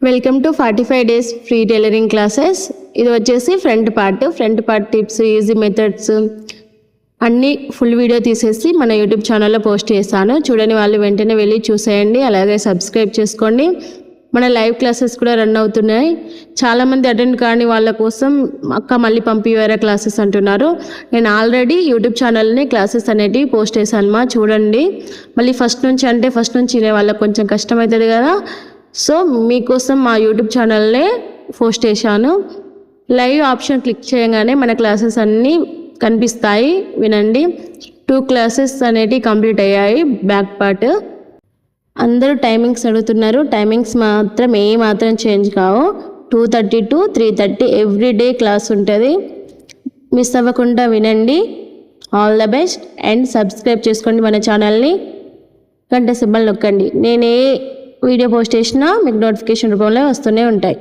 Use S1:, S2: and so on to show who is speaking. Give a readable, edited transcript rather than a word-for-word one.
S1: Welcome to 45 days free tailoring classes. ఇది వచ్చేసి front part tips, easy methods అన్నీ full video తీసేసి మన యూట్యూబ్ ఛానల్లో పోస్ట్ చేస్తాను. చూడని వాళ్ళు వెంటనే వెళ్ళి చూసేయండి. అలాగే సబ్స్క్రైబ్ చేసుకోండి. మన లైవ్ క్లాసెస్ కూడా రన్ అవుతున్నాయి. చాలామంది అటెండ్ కాని వాళ్ళ కోసం అక్క మళ్ళీ పంపివేరే క్లాసెస్ అంటున్నారు. నేను ఆల్రెడీ యూట్యూబ్ ఛానల్ని క్లాసెస్ అనేటివి పోస్ట్ చేశాను. చూడండి. మళ్ళీ ఫస్ట్ నుంచి వినే వాళ్ళకి కొంచెం కష్టమవుతుంది కదా. సో మీకోసం మా యూట్యూబ్ ఛానల్నే పోస్ట్ చేశాను. లైవ్ ఆప్షన్ క్లిక్ చేయగానే మన క్లాసెస్ అన్నీ కనిపిస్తాయి, వినండి. 2 క్లాసెస్ అనేటివి కంప్లీట్ అయ్యాయి. బ్యాక్ పార్ట్ అందరూ టైమింగ్స్ అడుగుతున్నారు. టైమింగ్స్ మాత్రం చేంజ్ కావు. 2:30 to 3:30 ఎవ్రీడే క్లాస్ ఉంటుంది. మిస్ అవ్వకుండా వినండి. All the best and subscribe చేసుకోండి మన ఛానల్ని. గంట సింబల్ నొక్కండి. నేను ఏ వీడియో పోస్ట్ చేసినా మీకు నోటిఫికేషన్ రూపంలో వస్తూనే ఉంటాయి.